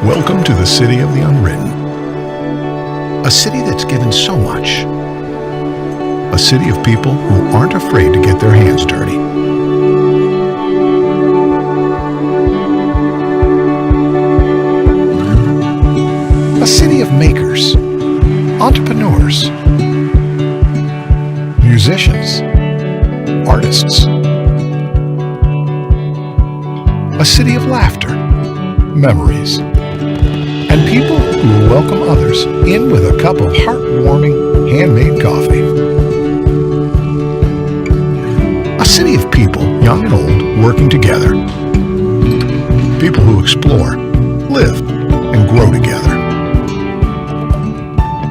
Welcome to the city of the unwritten. A city that's given so much. A city of people who aren't afraid to get their hands dirty. A city of makers, entrepreneurs, musicians, artists. A city of laughter, memories, and people who will welcome others in with a cup of heartwarming handmade coffee. A city of people, young and old, working together. People who explore, live, and grow together.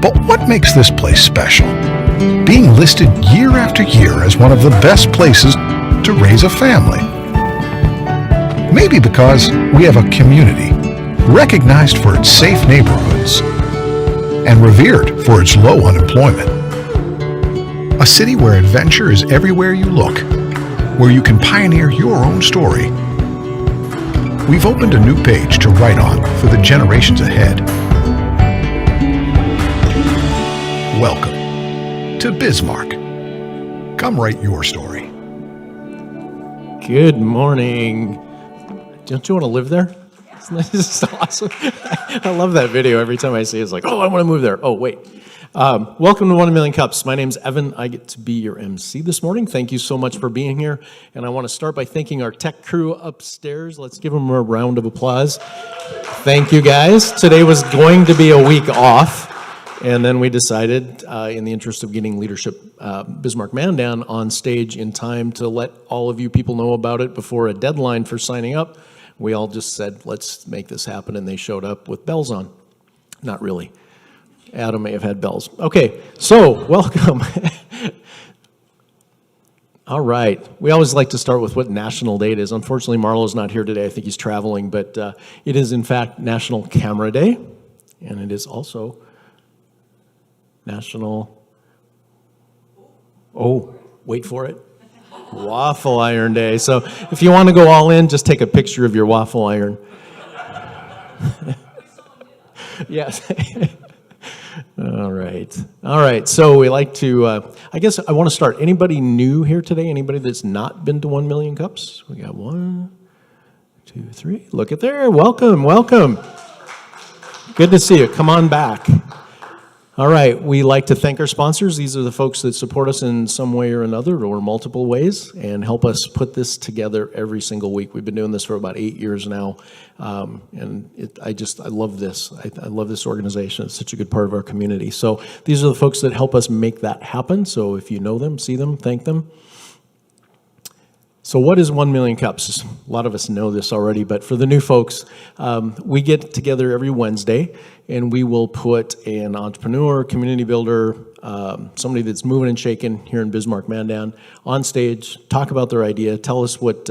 But what makes this place special? Being listed year after year as one of the best places to raise a family. Maybe because we have a community recognized for its safe neighborhoods and revered for its low unemployment. A city where adventure is everywhere you look, where you can pioneer your own story. We've opened a new page to write on for the generations ahead. Welcome to Bismarck. Come write your story. Good morning. Don't you want to live there? This is awesome. I love that video. Every time I see it, it's like, oh, I want to move there. Oh, wait. Welcome to 1 Million Cups. My name's Evan. I get to be your MC this morning. Thank you so much for being here. And I want to start by thanking our tech crew upstairs. Let's give them a round of applause. Thank you, guys. Today was going to be a week off. And then we decided, in the interest of getting Leadership Bismarck-Mandan on stage in time to let all of you people know about it before a deadline for signing up, we all just said, let's make this happen, and they showed up with bells on. Not really. Adam may have had bells. Okay, so welcome. All right. We always like to start with what national day it is. Unfortunately, Marlo's not here today. I think he's traveling, but it is, in fact, National Camera Day, and it is also National, oh, wait for it, Waffle Iron Day. So if you want to go all in, just take a picture of your waffle iron. Yes. All right. So we like to, I guess I want to start. Anybody new here today? Anybody that's not been to 1 Million Cups? We got 1, 2, 3. Look at there. Welcome. Good to see you. Come on back. All right, we like to thank our sponsors. These are the folks that support us in some way or another, or multiple ways, and help us put this together every single week. We've been doing this for about 8 years now, and I love this. I love this organization. It's such a good part of our community. So these are the folks that help us make that happen. So if you know them, see them, thank them. So what is 1 Million Cups? A lot of us know this already, but for the new folks, we get together every Wednesday, and we will put an entrepreneur, community builder, somebody that's moving and shaking here in Bismarck-Mandan on stage, talk about their idea, tell us what,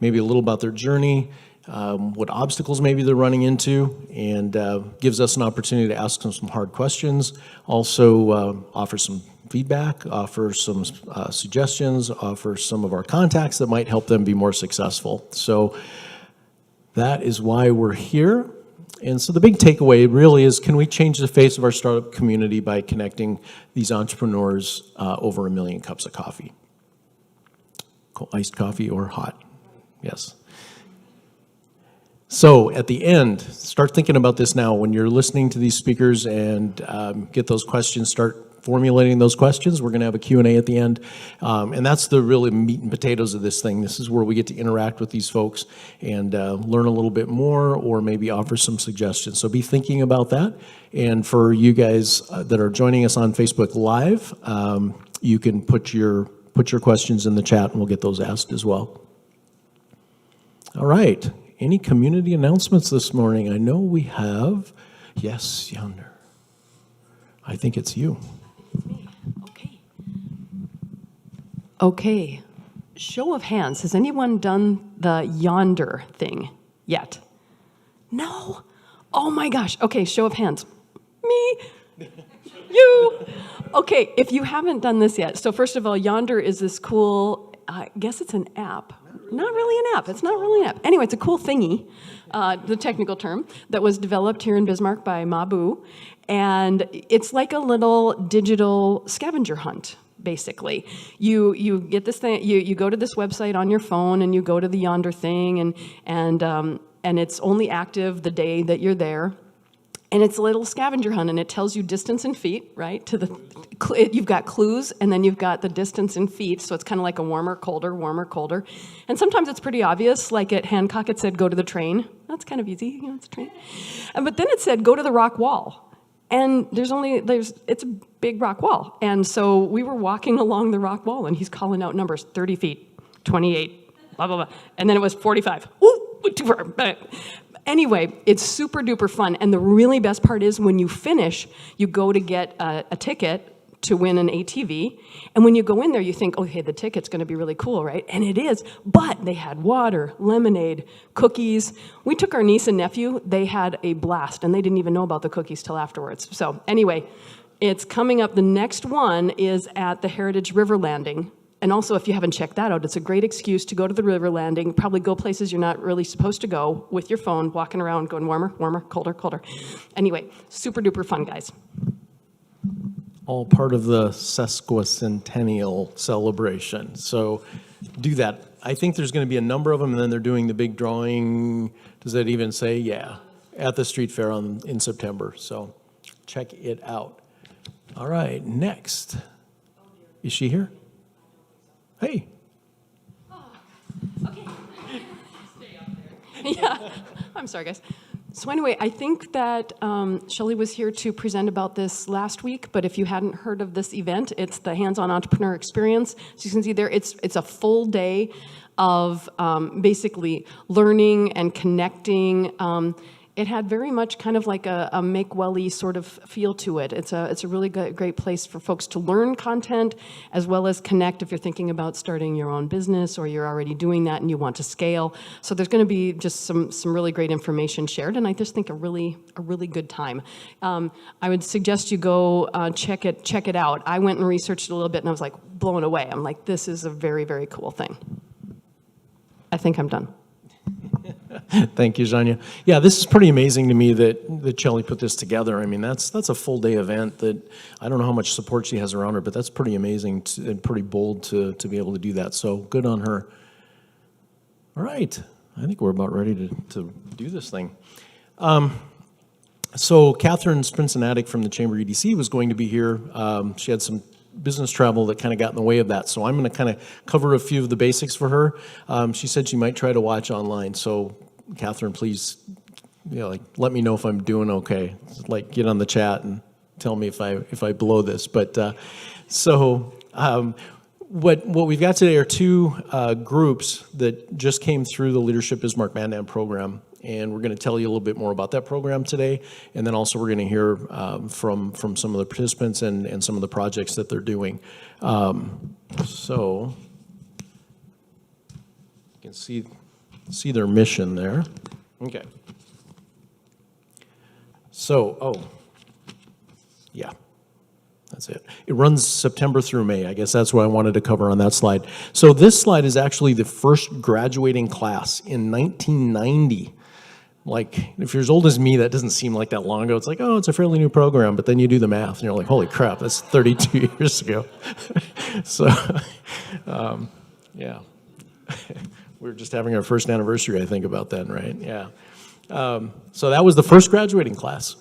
maybe a little about their journey, what obstacles maybe they're running into, and gives us an opportunity to ask them some hard questions, also offer some feedback, offer some suggestions, offer some of our contacts that might help them be more successful. So that is why we're here. And so the big takeaway really is, can we change the face of our startup community by connecting these entrepreneurs over 1 million cups of coffee? Iced coffee or hot? Yes. So at the end, start thinking about this now. When you're listening to these speakers and get those questions, start formulating those questions. We're going to have a Q&A at the end. And that's the really meat and potatoes of this thing. This is where we get to interact with these folks and learn a little bit more, or maybe offer some suggestions. So be thinking about that. And for you guys that are joining us on Facebook Live, you can put your questions in the chat and we'll get those asked as well. All right. Any community announcements this morning? I know we have. Yes, yonder. I think it's you. Okay. Show of hands. Has anyone done the yonder thing yet? No? Oh my gosh. Okay, show of hands. Me. You. Okay, if you haven't done this yet. So first of all, Yonder is this cool, I guess it's an app. Not really an app. It's not really an app. Anyway, it's a cool thingy, the technical term, that was developed here in Bismarck by Mabu. And it's like a little digital scavenger hunt, basically. You get this thing, you go to this website on your phone, and you go to the Yonder thing, and it's only active the day that you're there. And it's a little scavenger hunt, and it tells you distance in feet, right? You've got clues, and then you've got the distance in feet, so it's kind of like a warmer, colder, warmer, colder. And sometimes it's pretty obvious, like at Hancock it said, go to the train. That's kind of easy, it's a train. But then it said, go to the rock wall. And it's a big rock wall. And so we were walking along the rock wall, and he's calling out numbers, 30 feet, 28, blah, blah, blah. And then it was 45. Ooh, too far. Anyway, it's super duper fun, and the really best part is when you finish, you go to get a ticket to win an ATV, and when you go in there, you think, okay, the ticket's going to be really cool, right? And it is, but they had water, lemonade, cookies. We took our niece and nephew. They had a blast, and they didn't even know about the cookies till afterwards. So anyway, it's coming up. The next one is at the Heritage River Landing. And also, if you haven't checked that out, it's a great excuse to go to the river landing, probably go places you're not really supposed to go with your phone, walking around, going warmer, warmer, colder, colder. Anyway, super duper fun, guys. All part of the sesquicentennial celebration. So do that. I think there's going to be a number of them, and then they're doing the big drawing. Does that even say? Yeah, at the street fair in September. So check it out. All right, next. Is she here? Hey. Oh, okay. Stay up there. Yeah, I'm sorry, guys. So anyway, I think that Shelley was here to present about this last week, but if you hadn't heard of this event, it's the Hands-On Entrepreneur Experience. So you can see there, it's a full day of basically learning and connecting. It had very much kind of like a make-welly sort of feel to it. It's a really great place for folks to learn content as well as connect if you're thinking about starting your own business or you're already doing that and you want to scale. So there's going to be just some really great information shared, and I just think a really good time. I would suggest you go check it out. I went and researched it a little bit, and I was like blown away. I'm like, this is a very, very cool thing. I think I'm done. Thank you, Zhanya. Yeah, this is pretty amazing to me that Shelley put this together. I mean, that's a full day event that I don't know how much support she has around her, but that's pretty amazing and pretty bold to be able to do that. So good on her. All right, I think we're about ready to do this thing. So Catherine Sprincenatic from the Chamber EDC was going to be here. She had some business travel that kind of got in the way of that. So I'm going to kind of cover a few of the basics for her. She said she might try to watch online. So Catherine, please, let me know if I'm doing okay. Like, get on the chat and tell me if I blow this. But what we've got today are two groups that just came through the Leadership Bismarck-Mandan program. And we're going to tell you a little bit more about that program today. And then also we're going to hear from some of the participants and some of the projects that they're doing. So you can see their mission there. Okay. So, yeah. That's it. It runs September through May. I guess that's what I wanted to cover on that slide. So this slide is actually the first graduating class in 1990. Like, if you're as old as me, that doesn't seem like that long ago. It's like, it's a fairly new program, but then you do the math, and you're like, holy crap, that's 32 years ago. So, yeah. We were just having our first anniversary, I think, about then, right? Yeah. So that was the first graduating class.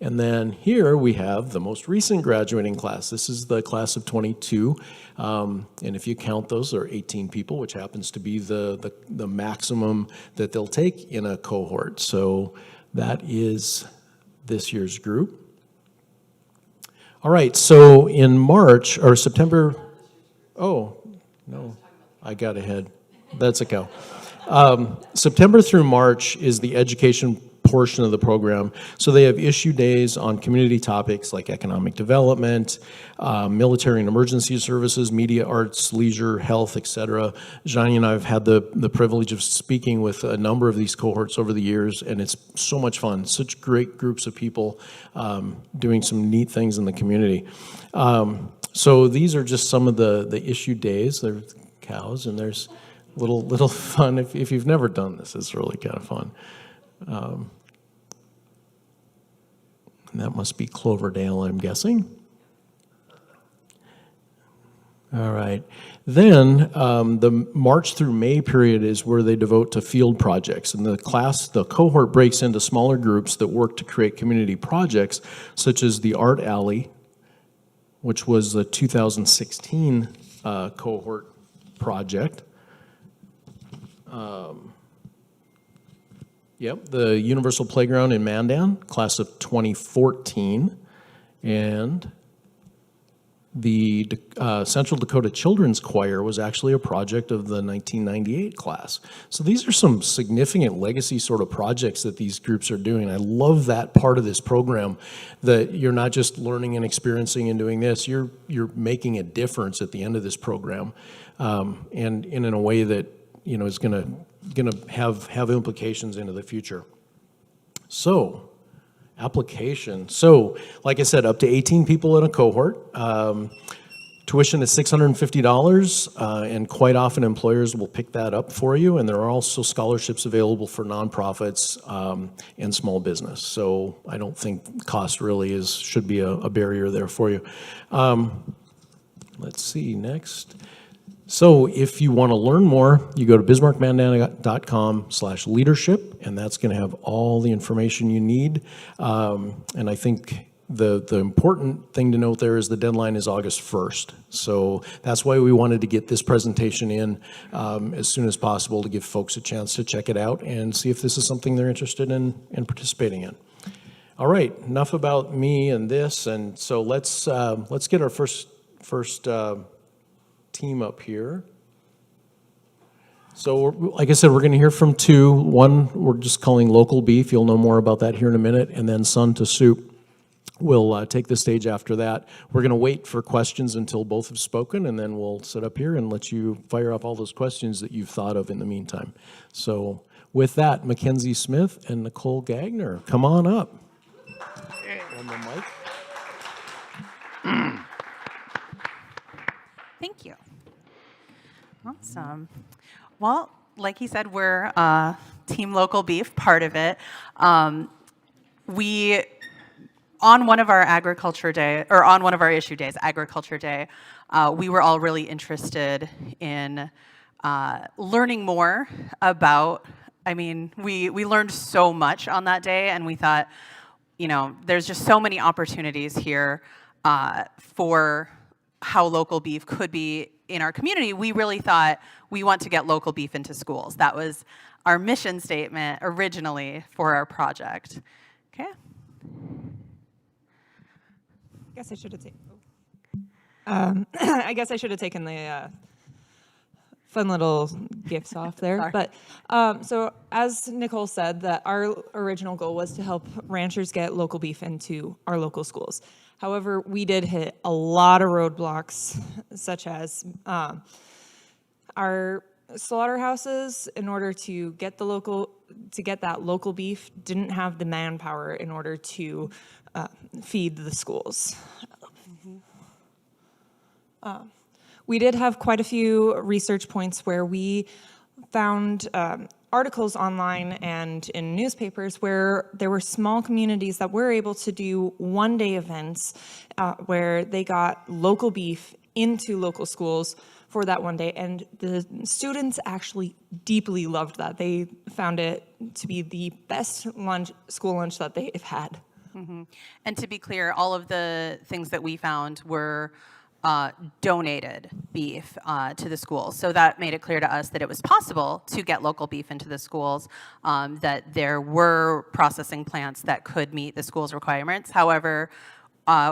And then here we have the most recent graduating class. This is the class of 22. And if you count those, there are 18 people, which happens to be the maximum that they'll take in a cohort. So that is this year's group. All right, so in March, or September, oh, no, I got ahead. That's a cow. September through March is the education portion of the program. So they have issue days on community topics like economic development, military and emergency services, media, arts, leisure, health, etc. Johnny and I have had the privilege of speaking with a number of these cohorts over the years, and it's so much fun. Such great groups of people doing some neat things in the community. So these are just some of the issue days. There's cows, and there's little fun. If you've never done this, it's really kind of fun. And that must be Cloverdale, I'm guessing. All right. Then the March through May period is where they devote to field projects. And the cohort breaks into smaller groups that work to create community projects, such as the Art Alley, which was the 2016 cohort project. The Universal Playground in Mandan, class of 2014, and the Central Dakota Children's Choir was actually a project of the 1998 class. So these are some significant legacy sort of projects that these groups are doing. I love that part of this program, that you're not just learning and experiencing and doing this, you're making a difference at the end of this program, and in a way that is going to have implications into the future. So, application. So, like I said, up to 18 people in a cohort. Tuition is $650, and quite often employers will pick that up for you. And there are also scholarships available for nonprofits and small business. So I don't think cost really should be a barrier there for you. Let's see, next. So if you want to learn more, you go to bismarckmandan.com/leadership, and that's going to have all the information you need. And I think the important thing to note there is the deadline is August 1st. So that's why we wanted to get this presentation in as soon as possible to give folks a chance to check it out and see if this is something they're interested in participating in. All right, enough about me and this, and so let's get our first team up here. So, like I said, we're going to hear from two. One we're just calling local beef. You'll know more about that here in a minute. And then Sun to Soup will take the stage after that. We're going to wait for questions until both have spoken, and then we'll sit up here and let you fire up all those questions that you've thought of in the meantime. So with that, Mackenzie Smith and Nicole Gagner, come on up. On the mic. Thank you. Awesome. Well, like he said, we're Team Local Beef, part of it. We, on one of our agriculture day, or on one of our issue days, Agriculture Day, we were all really interested in learning more about, we learned so much on that day, and we thought, there's just so many opportunities here for how local beef could be in our community. We really thought we want to get local beef into schools. That was our mission statement originally for our project. Okay. I guess I should have taken the fun little gifts off there. Sorry. But so as Nicole said, that our original goal was to help ranchers get local beef into our local schools. However, we did hit a lot of roadblocks, such as our slaughterhouses, in order to get that local beef, didn't have the manpower in order to feed the schools. We did have quite a few research points where we found articles online and in newspapers where there were small communities that were able to do one-day events where they got local beef into local schools for that one day, and the students actually deeply loved that. They found it to be the best school lunch that they've had. Mm-hmm. And to be clear, all of the things that we found were donated beef to the schools. So that made it clear to us that it was possible to get local beef into the schools, that there were processing plants that could meet the school's requirements. However,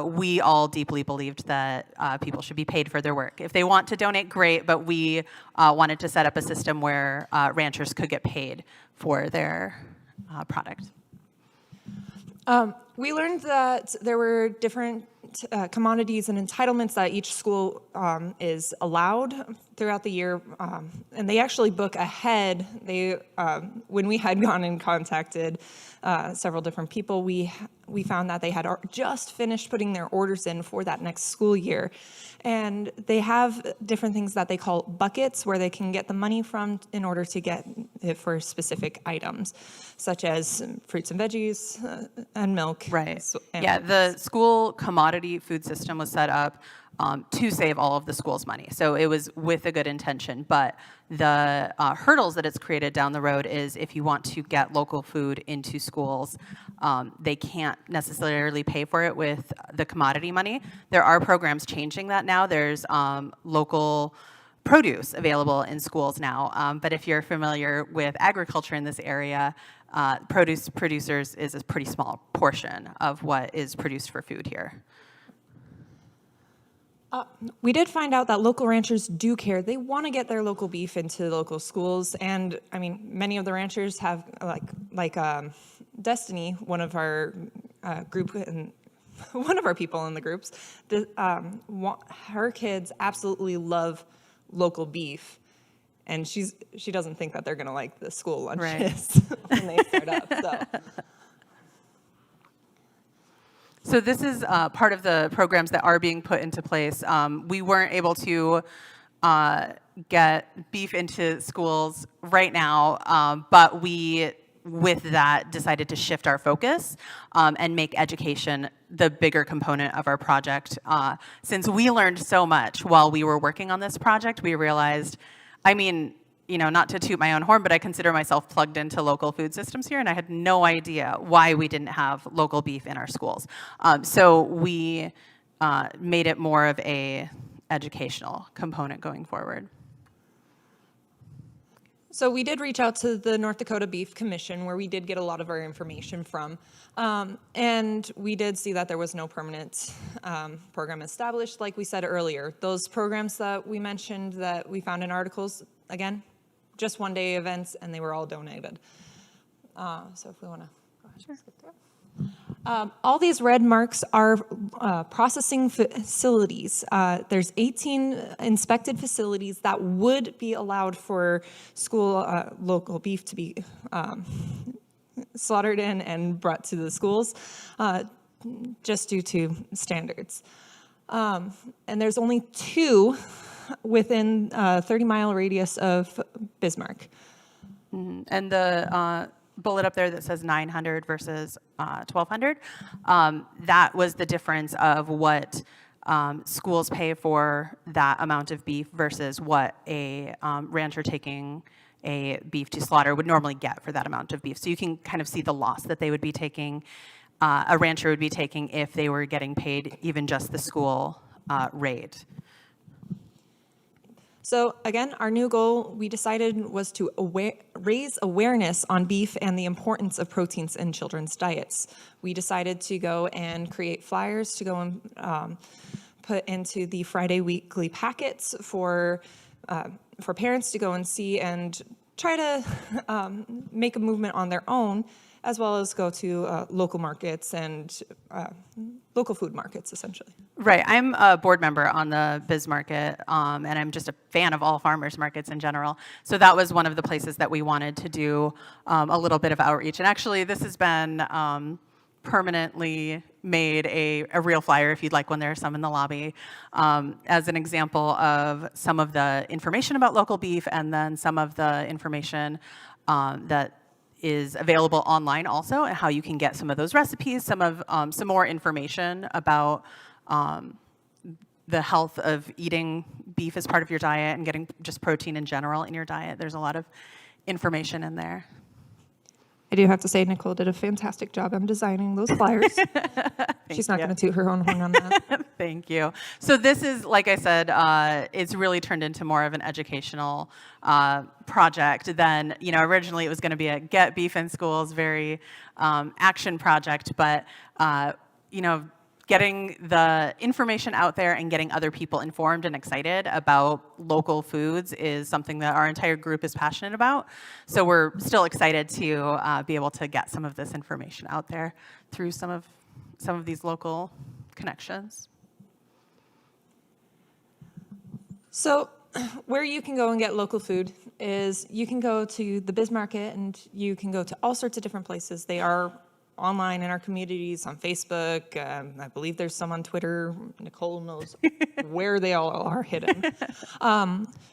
we all deeply believed that people should be paid for their work. If they want to donate, great, but we wanted to set up a system where ranchers could get paid for their product. We learned that there were different commodities and entitlements that each school is allowed throughout the year, and they actually book ahead. They, when we had gone and contacted several different people, we found that they had just finished putting their orders in for that next school year. And they have different things that they call buckets where they can get the money from in order to get it for specific items, such as fruits and veggies and milk. Right. And Yeah, the school commodity food system was set up to save all of the school's money. So it was with a good intention, but the hurdles that it's created down the road is if you want to get local food into schools, they can't necessarily pay for it with the commodity money. There are programs changing that now. There's local produce available in schools now, but if you're familiar with agriculture in this area, produce producers is a pretty small portion of what is produced for food here. We did find out that local ranchers do care. They want to get their local beef into local schools, and I mean, many of the ranchers have like Destiny, one of our group and one of our people in the groups. Her kids absolutely love local beef, and she doesn't think that they're going to like the school lunches when they start up. So. So this is part of the programs that are being put into place. We weren't able to get beef into schools right now, but we, with that, decided to shift our focus and make education the bigger component of our project. Since we learned so much while we were working on this project, we realized, I mean, you know, not to toot my own horn, but I consider myself plugged into local food systems here, and I had no idea why we didn't have local beef in our schools. So we made it more of a educational component going forward. So we did reach out to the North Dakota Beef Commission, where we did get a lot of our information from, and we did see that there was no permanent program established. Like we said earlier, those programs that we mentioned that we found in articles, again, just one-day events, and they were all donated. So if we want to go ahead and skip through. All these red marks are processing facilities. There's 18 inspected facilities that would be allowed for school local beef to be slaughtered in and brought to the schools, just due to standards. And there's only 2 within a 30-mile radius of Bismarck. Mm-hmm. And the bullet up there that says 900 versus 1,200, that was the difference of what schools pay for that amount of beef versus what a rancher taking a beef to slaughter would normally get for that amount of beef. So you can kind of see the loss that they would be taking, a rancher would be taking if they were getting paid even just the school rate. So again, our new goal, we decided, was to raise awareness on beef and the importance of proteins in children's diets. We decided to go and create flyers to go and put into the Friday weekly packets for parents to go and see and try to make a movement on their own, as well as go to local markets and local food markets, essentially. Right. I'm a board member on the Biz Market, and I'm just a fan of all farmers markets in general. So that was one of the places that we wanted to do a little bit of outreach. And actually, this has been permanently made a real flyer, if you'd like one. There are some in the lobby, as an example of some of the information about local beef, and then some of the information that is available online also, and how you can get some of those recipes, some more information about the health of eating beef as part of your diet and getting just protein in general in your diet. There's a lot of information in there. I do have to say, Nicole did a fantastic job on designing those flyers. She's not going to toot her own horn on that. Thank you. So this is, like I said, it's really turned into more of an educational project than, originally it was going to be a get beef in schools, very action project, but, getting the information out there and getting other people informed and excited about local foods is something that our entire group is passionate about. So we're still excited to be able to get some of this information out there through some of these local connections. So where you can go and get local food is you can go to the Bismarcket and you can go to all sorts of different places. They are online in our communities, on Facebook. I believe there's some on Twitter. Nicole knows where they all are hidden.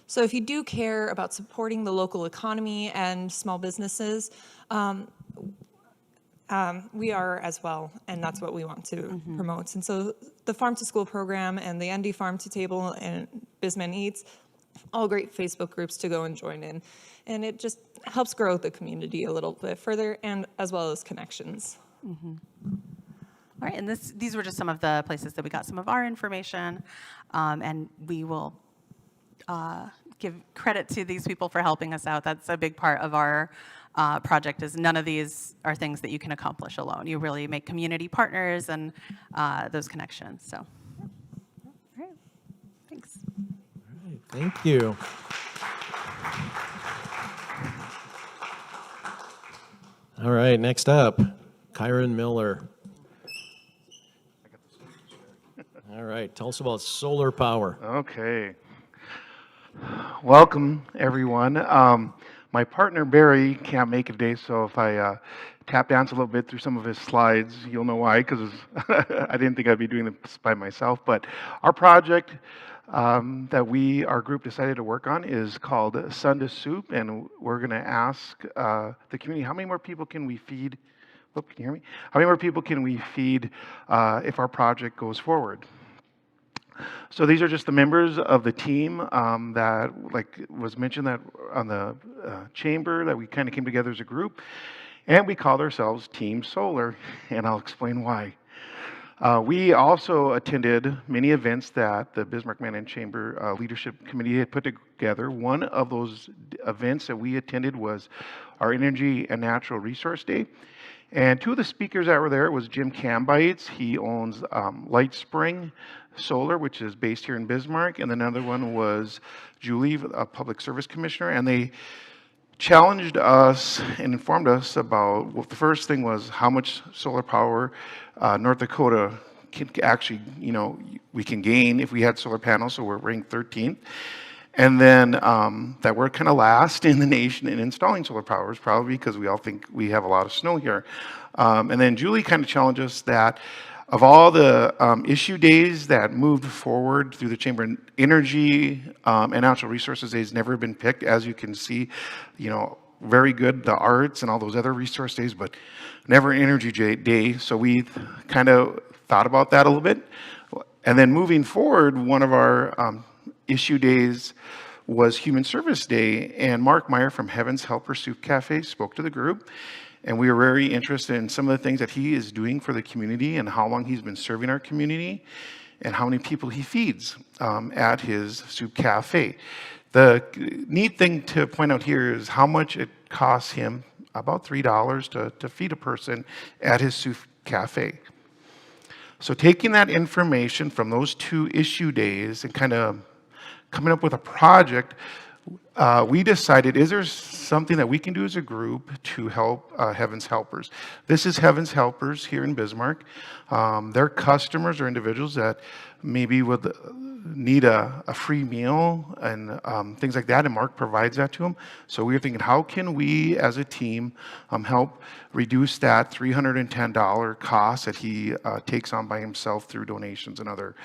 So if you do care about supporting the local economy and small businesses, we are as well, and that's what we want to promote. And so the Farm to School program and the ND Farm to Table and BisMan Eats, all great Facebook groups to go and join in. And it just helps grow the community a little bit further, and as well as connections. All right, and these were just some of the places that we got some of our information, and we will give credit to these people for helping us out. That's a big part of our project, is none of these are things that you can accomplish alone. You really make community partners and those connections. So, all right, thanks. All right, thank you. All right, next up, Kyron Miller. All right, tell us about solar power. Okay. Welcome, everyone. My partner, Barry, can't make it today, so if I tap dance a little bit through some of his slides, you'll know why, because I didn't think I'd be doing this by myself. But our project that our group decided to work on is called Sun to Soup, and we're going to ask the community, how many more people can we feed? Oh, can you hear me? How many more people can we feed if our project goes forward? So these are just the members of the team that, like was mentioned, that on the chamber, that we kind of came together as a group, and we called ourselves Team Solar, and I'll explain why. We also attended many events that the Bismarck-Mandan Chamber Leadership Committee had put together. One of those events that we attended was our Energy and Natural Resource Day. And two of the speakers that were there was Jim Cambites. He owns Light Spring Solar, which is based here in Bismarck. And another one was Julie, a public service commissioner. And they challenged us and informed us about, well, the first thing was how much solar power North Dakota can actually, we can gain if we had solar panels. So we're ranked 13th. And then that we're kind of last in the nation in installing solar powers, probably because we all think we have a lot of snow here. And then Julie kind of challenged us that of all the issue days that moved forward through the Chamber, Energy and Natural Resources Days never been picked. As you can see, very good, the arts and all those other resource days, but never an Energy Day. So we kind of thought about that a little bit. And then moving forward, one of our issue days was Human Service Day, and Mark Meyer from Heaven's Helper Soup Cafe spoke to the group, and we were very interested in some of the things that he is doing for the community and how long he's been serving our community and how many people he feeds at his soup cafe. The neat thing to point out here is how much it costs him, about $3 to feed a person at his soup cafe. So taking that information from those two issue days and kind of coming up with a project, we decided, is there something that we can do as a group to help Heaven's Helpers? This is Heaven's Helpers here in Bismarck. Their customers are individuals that maybe would need a free meal and things like that, and Mark provides that to them. So we were thinking, how can we as a team help reduce that $310 cost that he takes on by himself through donations and other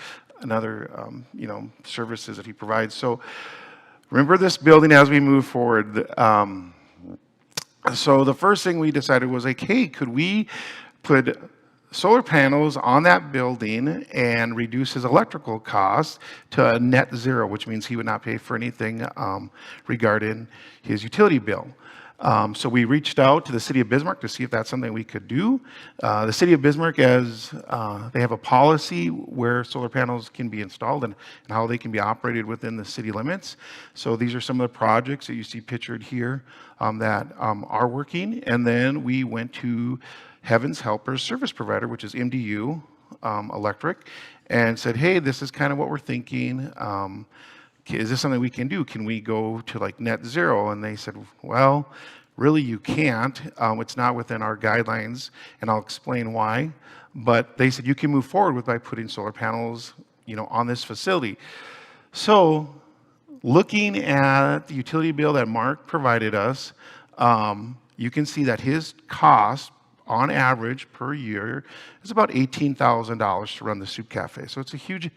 services that he provides. So remember this building as we move forward. So the first thing we decided was like, hey, could we put solar panels on that building and reduce his electrical costs to a net zero, which means he would not pay for anything regarding his utility bill. So we reached out to the city of Bismarck to see if that's something we could do. The city of Bismarck, they have a policy where solar panels can be installed and how they can be operated within the city limits. So these are some of the projects that you see pictured here that are working. And then we went to Heaven's Helpers service provider, which is MDU Electric, and said, hey, this is kind of what we're thinking. Is this something we can do? Can we go to like net zero? And they said, well, really you can't. It's not within our guidelines, and I'll explain why. But they said you can move forward by putting solar panels, on this facility. So looking at the utility bill that Mark provided us, you can see that his cost on average per year is about $18,000 to run the soup cafe. So it's a huge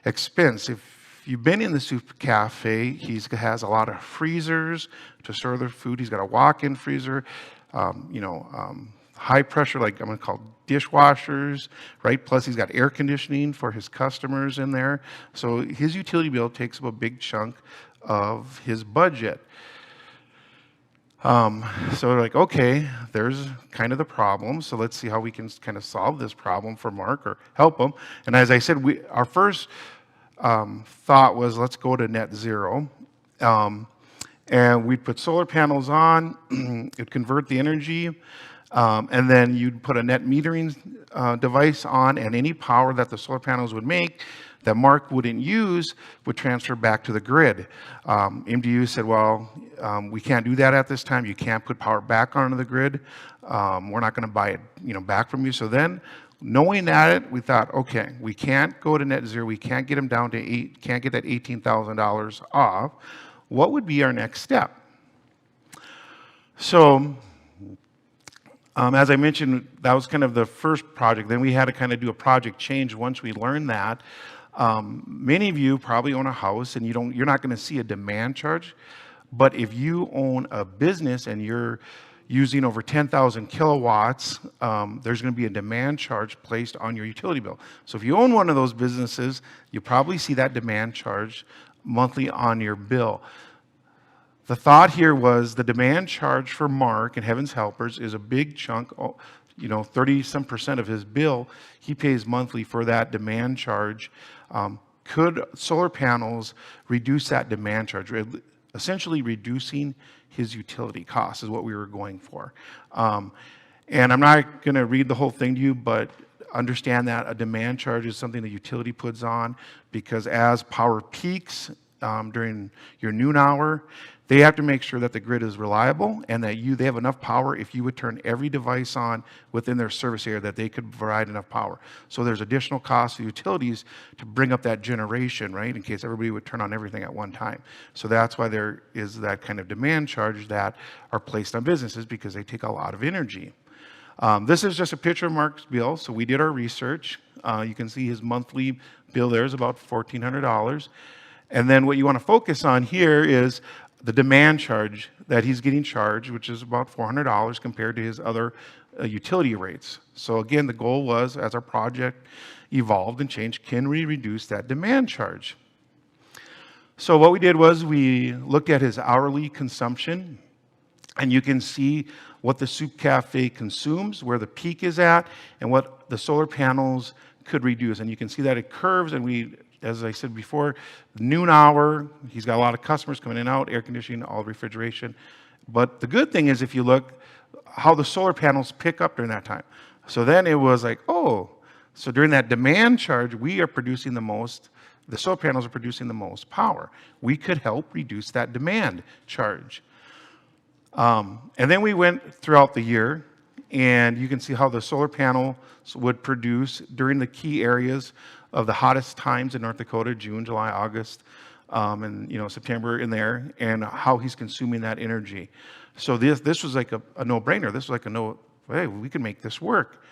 expense. If you've been in the soup cafe, he has a lot of freezers to store their food. He's got a walk-in freezer, high pressure, like I'm going to call dishwashers, right? Plus he's got air conditioning for his customers in there. So his utility bill takes up a big chunk of his budget. So we're like, okay, there's kind of the problem. So let's see how we can kind of solve this problem for Mark or help him. And as I said, our first thought was, let's go to net zero. And we'd put solar panels on, it'd convert the energy, and then you'd put a net metering device on, and any power that the solar panels would make that Mark wouldn't use would transfer back to the grid. MDU said, well, we can't do that at this time. You can't put power back onto the grid. We're not going to buy it back from you. So then, knowing that, we thought, okay, we can't go to net zero. We can't get them down to can't get that $18,000 off. What would be our next step? So, as I mentioned, that was kind of the first project. Then we had to kind of do a project change once we learned that. Many of you probably own a house and you're not going to see a demand charge. But if you own a business and you're using over 10,000 kilowatts, there's going to be a demand charge placed on your utility bill. So if you own one of those businesses, you probably see that demand charge monthly on your bill. The thought here was the demand charge for Mark and Heaven's Helpers is a big chunk, 30-some% of his bill he pays monthly for that demand charge. Could solar panels reduce that demand charge? Essentially reducing his utility costs is what we were going for. And I'm not going to read the whole thing to you, but understand that a demand charge is something the utility puts on because as power peaks during your noon hour, they have to make sure that the grid is reliable and that they have enough power if you would turn every device on within their service area that they could provide enough power. So there's additional costs to utilities to bring up that generation, right, in case everybody would turn on everything at one time. So that's why there is that kind of demand charge that are placed on businesses because they take a lot of energy. This is just a picture of Mark's bill. So we did our research. You can see his monthly bill there is about $1,400. And then what you want to focus on here is the demand charge that he's getting charged, which is about $400 compared to his other utility rates. So again, the goal was, as our project evolved and changed, can we reduce that demand charge? So what we did was we looked at his hourly consumption, and you can see what the soup cafe consumes, where the peak is at, and what the solar panels could reduce. And you can see that it curves, and as I said before, noon hour, he's got a lot of customers coming in and out, air conditioning, all refrigeration. But the good thing is if you look how the solar panels pick up during that time. So then it was like, oh, so during that demand charge, we are producing the most, the solar panels are producing the most power. We could help reduce that demand charge. And then we went throughout the year, and you can see how the solar panels would produce during the key areas of the hottest times in North Dakota, June, July, August, and September in there, and how he's consuming that energy. So this was like a no-brainer. This was like hey, we can make this work.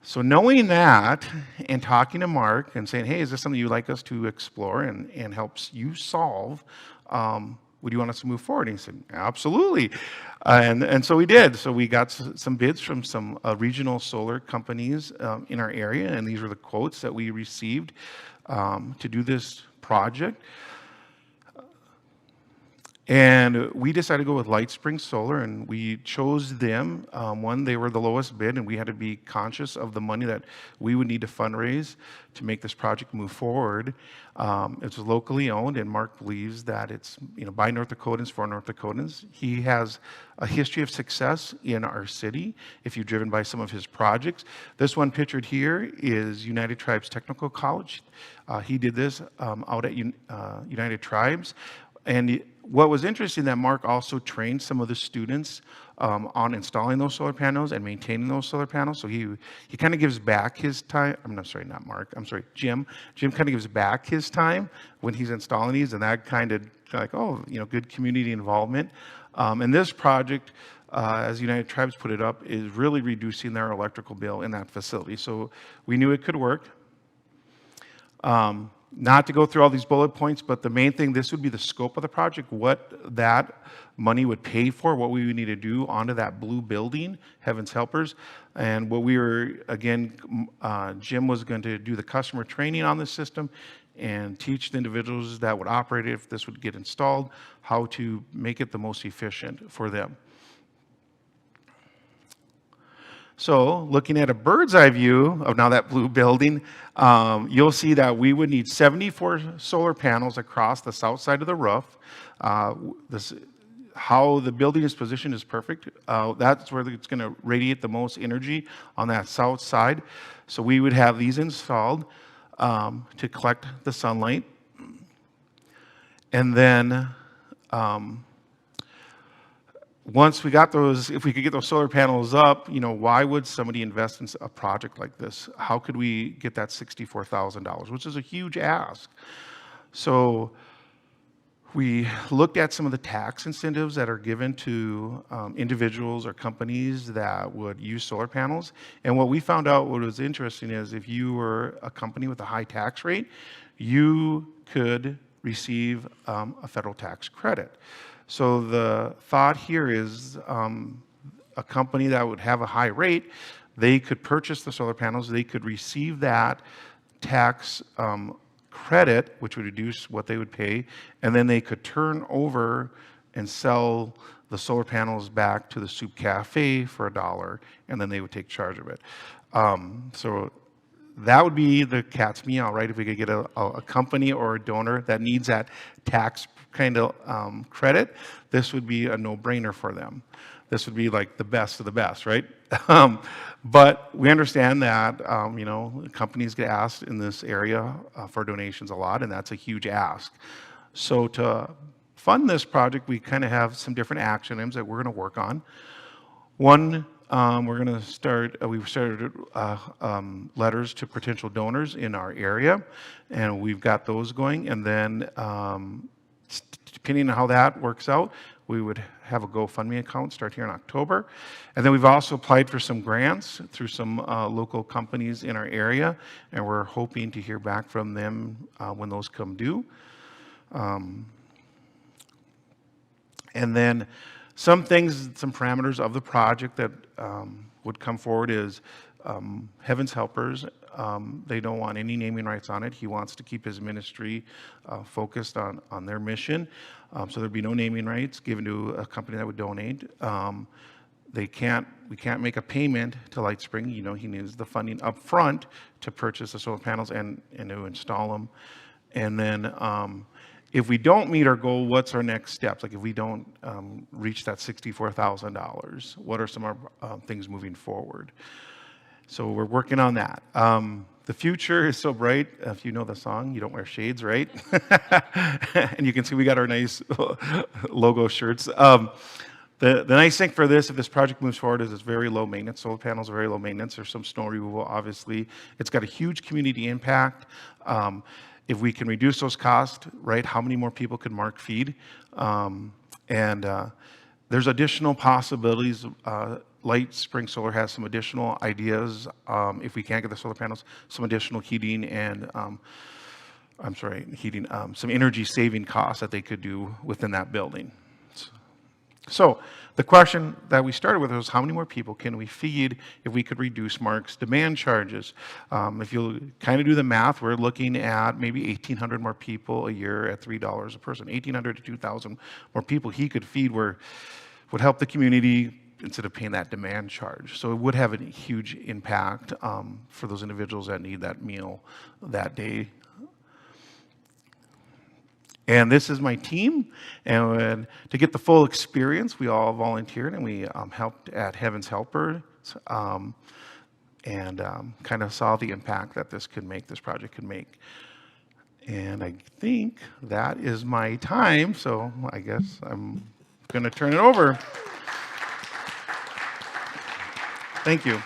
So knowing that and talking to Mark and saying, hey, is this something you'd like us to explore and helps you solve? Would you want us to move forward? And he said, absolutely. And so we did. So we got some bids from some regional solar companies in our area, and these were the quotes that we received to do this project. And we decided to go with Light Spring Solar, and we chose them. One, they were the lowest bid, and we had to be conscious of the money that we would need to fundraise to make this project move forward. It's locally owned, and Mark believes that it's by North Dakotans for North Dakotans. He has a history of success in our city, if you've driven by some of his projects. This one pictured here is United Tribes Technical College. He did this out at United Tribes. And what was interesting that Mark also trained some of the students on installing those solar panels and maintaining those solar panels. So he kind of gives back his time. I'm sorry, not Mark. I'm sorry, Jim. Jim kind of gives back his time when he's installing these, and that kind of like, oh, good community involvement. And this project, as United Tribes put it up, is really reducing their electrical bill in that facility. So we knew it could work. Not to go through all these bullet points, but the main thing, this would be the scope of the project, what that money would pay for, what we would need to do onto that blue building, Heaven's Helpers. And what we were, again, Jim was going to do the customer training on the system and teach the individuals that would operate it, if this would get installed, how to make it the most efficient for them. So looking at a bird's eye view of now that blue building, you'll see that we would need 74 solar panels across the south side of the roof. How the building is positioned is perfect. That's where it's going to radiate the most energy on that south side. So we would have these installed to collect the sunlight. And then once we got those, if we could get those solar panels up, why would somebody invest in a project like this? How could we get that $64,000, which is a huge ask? So we looked at some of the tax incentives that are given to individuals or companies that would use solar panels. And what we found out, what was interesting is if you were a company with a high tax rate, you could receive a federal tax credit. So the thought here is a company that would have a high rate, they could purchase the solar panels, they could receive that tax credit, which would reduce what they would pay, and then they could turn over and sell the solar panels back to the soup cafe for $1, and then they would take charge of it. So that would be the cat's meow, right? If we could get a company or a donor that needs that tax kind of credit, this would be a no-brainer for them. This would be like the best of the best, right? But we understand that, companies get asked in this area for donations a lot, and that's a huge ask. So to fund this project, we kind of have some different action items that we're going to work on. One, we're going to start, we've started letters to potential donors in our area, and we've got those going. And then depending on how that works out, we would have a GoFundMe account start here in October. And then we've also applied for some grants through some local companies in our area, and we're hoping to hear back from them when those come due. And then some things, some parameters of the project that would come forward is Heaven's Helpers. They don't want any naming rights on it. He wants to keep his ministry focused on their mission. So there'd be no naming rights given to a company that would donate. We can't make a payment to LightSpring. He needs the funding up front to purchase the solar panels and to install them. And then if we don't meet our goal, what's our next steps? Like if we don't reach that $64,000, what are some of our things moving forward? So we're working on that. The future is so bright. If you know the song, you don't wear shades, right? And you can see we got our nice logo shirts. The nice thing for this, if this project moves forward, is it's very low maintenance. Solar panels are very low maintenance. There's some snow removal, obviously. It's got a huge community impact. If we can reduce those costs, right, how many more people could Mark feed? There's additional possibilities. LightSpring Solar has some additional ideas, if we can't get the solar panels, some additional heating and, some energy saving costs that they could do within that building. So the question that we started with was how many more people can we feed if we could reduce Mark's demand charges? If you'll kind of do the math, we're looking at maybe 1,800 more people a year at $3 a person. 1,800 to 2,000 more people he could feed would help the community instead of paying that demand charge. So it would have a huge impact for those individuals that need that meal that day. And this is my team, and to get the full experience, we all volunteered and we helped at Heaven's Helpers, and kind of saw the impact that this project could make. And I think that is my time, so I guess I'm going to turn it over. Thank you.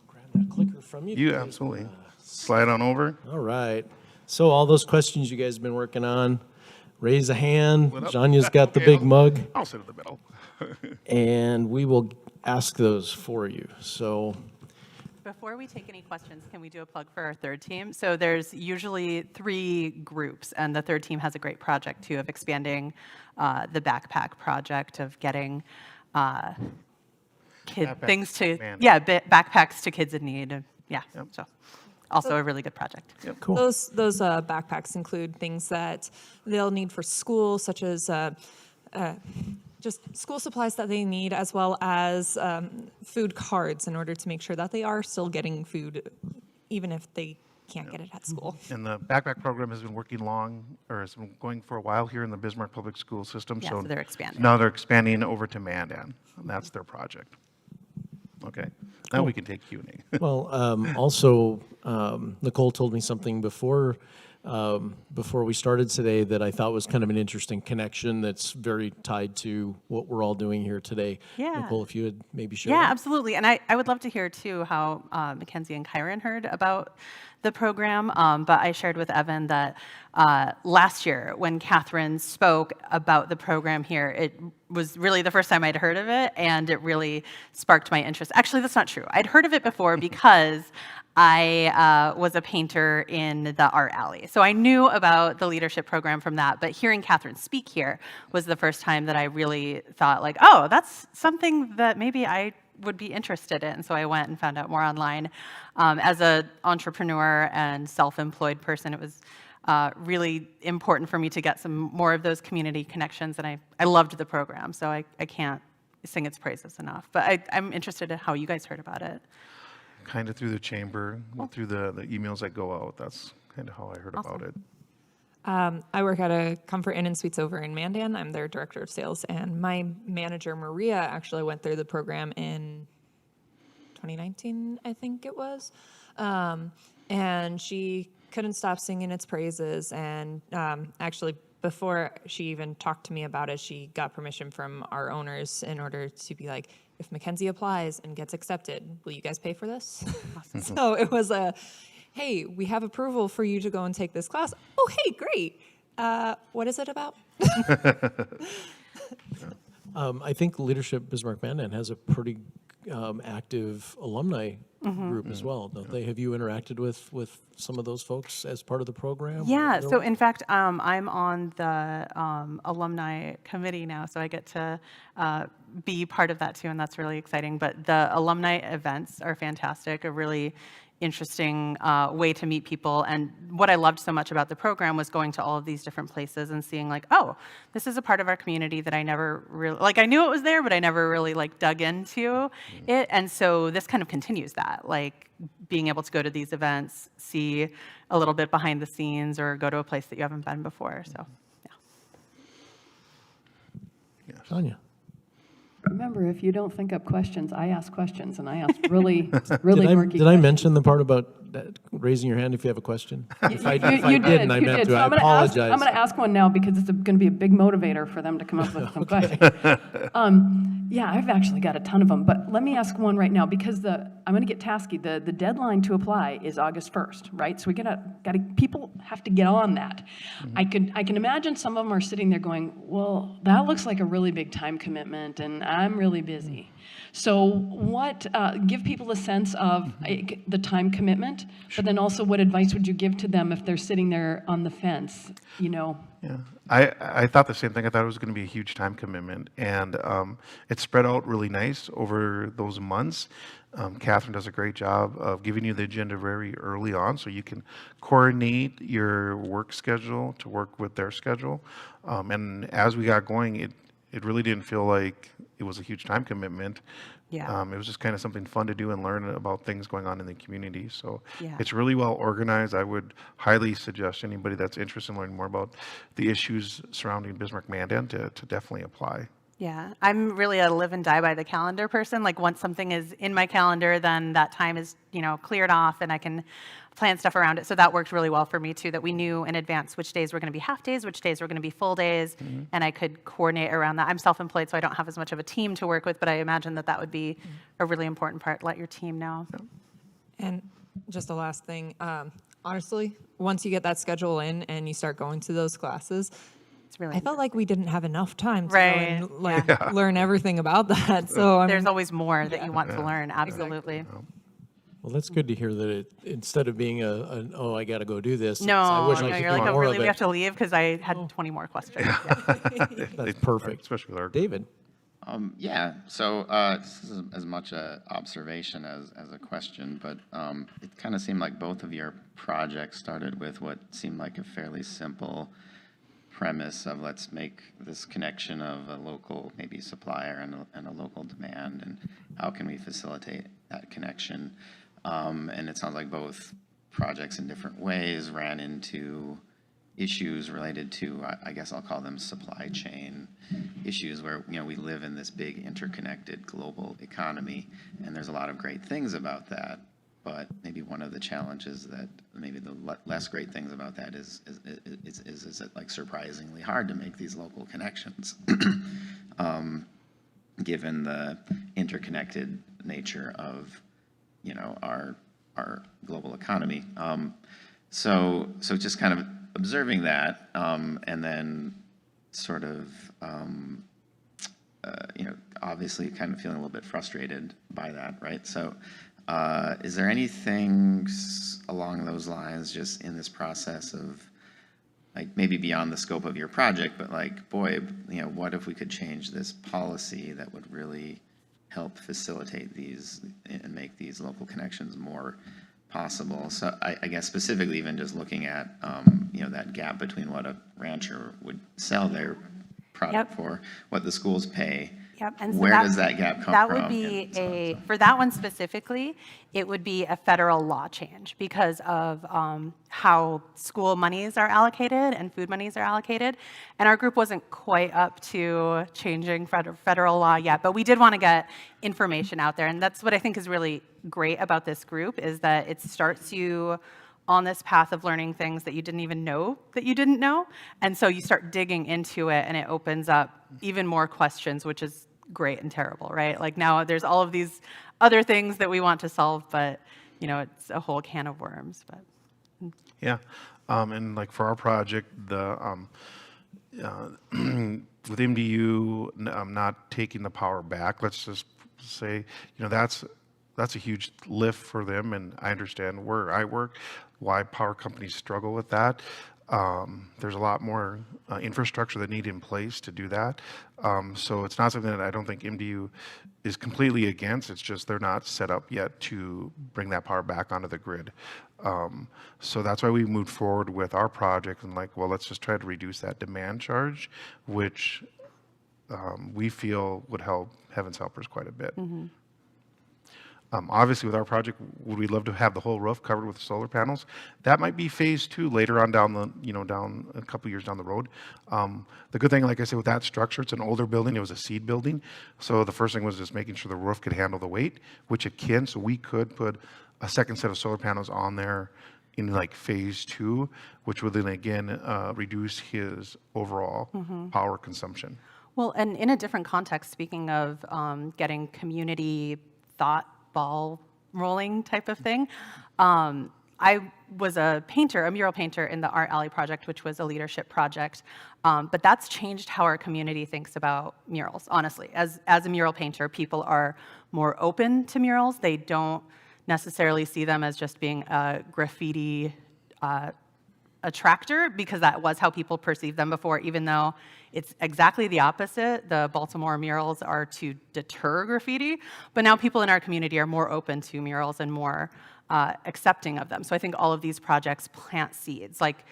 Grab that clicker from you. You absolutely. Slide on over. All right. So all those questions you guys have been working on, raise a hand. What up? Janya's got the Okay, big mug, I'll sit in the middle. and we will ask those for you. So Before we take any questions, can we do a plug for our third team? So there's usually 3 groups, and the third team has a great project too of expanding the backpack project of getting Backpacks things to man. backpacks to kids in need. Yeah, so also a really good project. Yep. cool. Those backpacks include things that they'll need for school, such as just school supplies that they need, as well as food cards in order to make sure that they are still getting food, even if they can't get it at school. And the backpack program has been working has been going for a while here in the Bismarck Public School System. Yeah, so they're expanding. Now they're expanding over to Mandan, and that's their project. Okay, now we can take Q&A. Well, also, Nicole told me something before we started today that I thought was kind of an interesting connection that's very tied to what we're all doing here today. Yeah. Nicole, if you would maybe share Yeah, that. absolutely. And I would love to hear, too, how Mackenzie and Kyron heard about the program. But I shared with Evan that last year when Catherine spoke about the program here, it was really the first time I'd heard of it, and it really sparked my interest. Actually, that's not true. I'd heard of it before because I was a painter in the art alley. So I knew about the leadership program from that, but hearing Catherine speak here was the first time that I really thought like, oh, that's something that maybe I would be interested in. So I went and found out more online. As an entrepreneur and self-employed person, it was really important for me to get some more of those community connections, and I loved the program, so I can't sing its praises enough. But I'm interested in how you guys heard about it. Kind of through the chamber, through the emails that go out. That's kind of how I heard about it. I work at a Comfort Inn and Suites over in Mandan. I'm their director of sales, and my manager, Maria, actually went through the program in 2019, I think it was. And she couldn't stop singing its praises. And actually, before she even talked to me about it, she got permission from our owners in order to be like, if Mackenzie applies and gets accepted, will you guys pay for this? So it was hey, we have approval for you to go and take this class. Oh, hey, great. What is it about? I think Leadership Bismarck-Mandan has a pretty active alumni group as well, don't they? Have you interacted with some of those folks as part of the program? Yeah, so in fact, I'm on the alumni committee now, so I get to be part of that too, and that's really exciting. But the alumni events are fantastic, a really interesting way to meet people. And what I loved so much about the program was going to all of these different places and seeing like, oh, this is a part of our community that I never really, like I knew it was there, but I never really like dug into it. And so this kind of continues that, like being able to go to these events, see a little bit behind the scenes, or go to a place that you haven't been before. So, yeah. Tanya. Remember, if you don't think up questions, I ask questions, and I ask really, really murky Did I mention the part about raising your hand if you have a question? If I didn't, I meant to. I apologize. I'm going to ask one now because it's going to be a big motivator for them to come up with some questions. Yeah, I've actually got a ton of them, but let me ask one right now because I'm going to get tasky. The deadline to apply is August 1st, right? So we people have to get on that. Mm-hmm. I can imagine some of them are sitting there going, well, that looks like a really big time commitment, and I'm really busy. So give people a sense of the time commitment, but then also what advice would you give to them if they're sitting there on the fence, you know? Yeah, I thought the same thing. I thought it was going to be a huge time commitment, and it spread out really nice over those months. Catherine does a great job of giving you the agenda very early on, so you can coordinate your work schedule to work with their schedule. And as we got going, it really didn't feel like it was a huge time commitment. Yeah. It was just kind of something fun to do and learn about things going on in the community. So Yeah. it's really well organized. I would highly suggest anybody that's interested in learning more about the issues surrounding Bismarck-Mandan to definitely apply. Yeah, I'm really a live and die by the calendar person. Like once something is in my calendar, then that time is, cleared off and I can plan stuff around it. So that worked really well for me too, that we knew in advance which days were going to be half days, which days were going to be full days, and I could coordinate around that. I'm self-employed, so I don't have as much of a team to work with, but I imagine that would be a really important part. Let your team know. And just the last thing, honestly, once you get that schedule in and you start going to those classes, It's really I felt like we didn't have enough time to Right. go and learn everything about that. So there's always more that you want to learn. Absolutely. Well, that's good to hear that instead of being oh, I got to go do this. No, I wish I could you're do like, oh, more really? of We it. have to leave because I had 20 more questions. Yeah. That's perfect. Especially with our David. Yeah, so this is as much an observation as a question, but it kind of seemed like both of your projects started with what seemed like a fairly simple premise of let's make this connection of a local maybe supplier and a local demand, and how can we facilitate that connection. And it sounds like both projects in different ways ran into issues related to, I guess I'll call them supply chain issues, where we live in this big interconnected global economy, and there's a lot of great things about that. But maybe one of the challenges that maybe the less great things about that is it like surprisingly hard to make these local connections, given the interconnected nature of our global economy. So just kind of observing that, and then sort of obviously kind of feeling a little bit frustrated by that, right? So is there anything along those lines just in this process of like maybe beyond the scope of your project, but like, boy, what if we could change this policy that would really help facilitate these and make these local connections more possible? So I guess specifically even just looking at that gap between what a rancher would sell their product for, what the schools pay. Yep. And so where does that gap come from? That would be for that one specifically, it would be a federal law change because of how school monies are allocated and food monies are allocated. And our group wasn't quite up to changing federal law yet, but we did want to get information out there. And that's what I think is really great about this group, is that it starts you on this path of learning things that you didn't even know that you didn't know. And so you start digging into it and it opens up even more questions, which is great and terrible, right? Like now there's all of these other things that we want to solve, but it's a whole can of worms. But Yeah, and like for our project, the with MDU not taking the power back, let's just say, that's a huge lift for them, and I understand where I work, why power companies struggle with that. There's a lot more infrastructure that need in place to do that. So it's not something that I don't think MDU is completely against. It's just they're not set up yet to bring that power back onto the grid. So that's why we moved forward with our project and like, well, let's just try to reduce that demand charge, which we feel would help Heaven's Helpers quite a bit. mm-hmm. Obviously, with our project, would we love to have the whole roof covered with solar panels? That might be phase 2 later on down a couple years down the road. The good thing, like I said, with that structure, it's an older building. It was a seed building. So the first thing was just making sure the roof could handle the weight, which it can. So we could put a second set of solar panels on there in like phase 2, which would then again reduce his overall power consumption. Well, and in a different context, speaking of getting community thought ball rolling type of thing, I was a painter, a mural painter in the Art Alley project, which was a leadership project. But that's changed how our community thinks about murals, honestly. As a mural painter, people are more open to murals. They don't necessarily see them as just being a graffiti attractor, because that was how people perceived them before, even though it's exactly the opposite. The Baltimore murals are to deter graffiti, but now people in our community are more open to murals and more accepting of them. So I think all of these projects plant seeds. Like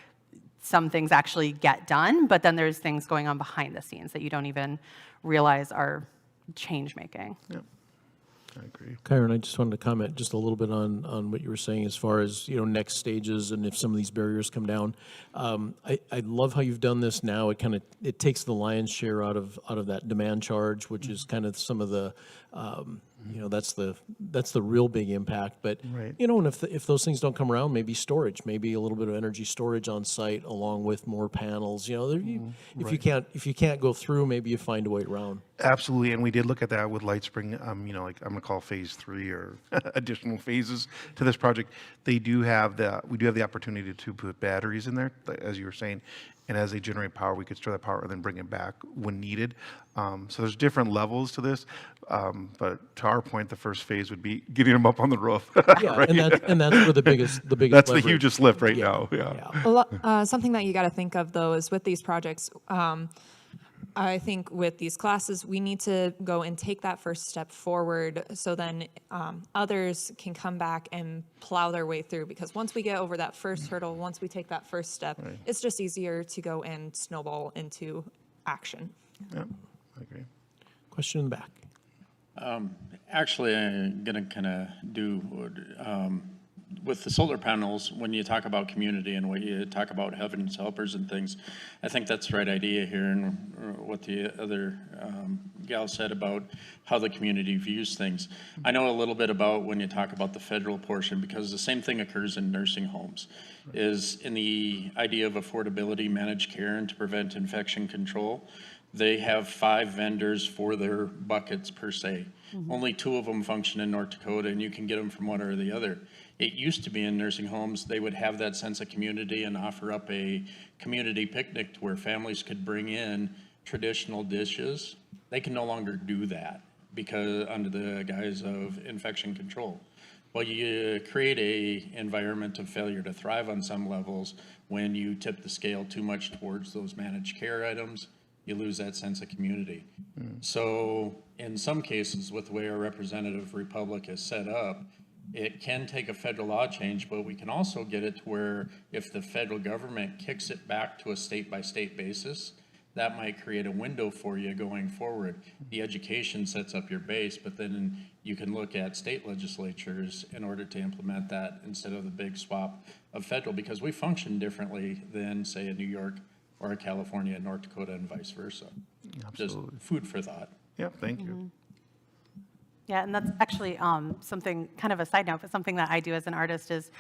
some things actually get done, but then there's things going on behind the scenes that you don't even realize are change making. Yeah. I agree. Kyron, I just wanted to comment just a little bit on what you were saying as far as, next stages and if some of these barriers come down. I love how you've done this now. It takes the lion's share out of that demand charge, which is kind of some of the, that's the real big impact. But, Right. And if those things don't come around, maybe storage, maybe a little bit of energy storage on site along with more panels. If you can't go through, maybe you find a way around. Absolutely, and we did look at that with Lightspring. Like I'm gonna call phase 3 or additional phases to this project. We do have the opportunity to put batteries in there, as you were saying, and as they generate power, we could store that power and then bring it back when needed. So there's different levels to this, but to our point, the first phase would be getting them up on the roof. Yeah, right? and that's where the biggest That's the leverage. hugest lift right now. Yeah. Something that you got to think of, though, is with these projects, I think with these classes, we need to go and take that first step forward so then others can come back and plow their way through. Because once we get over that first hurdle, once we take that first step, it's just easier to go and snowball into action. Yeah, I agree. Question in the back. Actually, I'm going to kind of do with the solar panels, when you talk about community and what you talk about heaven's helpers and things, I think that's the right idea here, and what the other gal said about how the community views things. I know a little bit about when you talk about the federal portion, because the same thing occurs in nursing homes, is in the idea of affordability, managed care, and to prevent infection control. They have 5 vendors for their buckets per se. Only 2 of them function in North Dakota, and you can get them from one or the other. It used to be in nursing homes, they would have that sense of community and offer up a community picnic to where families could bring in traditional dishes. They can no longer do that because under the guise of infection control. Well, you create a environment of failure to thrive on some levels when you tip the scale too much towards those managed care items. You lose that sense of community. So in some cases, with the way our representative republic is set up, it can take a federal law change, but we can also get it to where if the federal government kicks it back to a state-by-state basis, that might create a window for you going forward. The education sets up your base, but then you can look at state legislatures in order to implement that instead of the big swap of federal, because we function differently than, say, a New York or a California, North Dakota, and vice versa. Absolutely. Just food for thought. Yeah, thank you. Yeah, and that's actually something, kind of a side note, but something that I do as an artist is,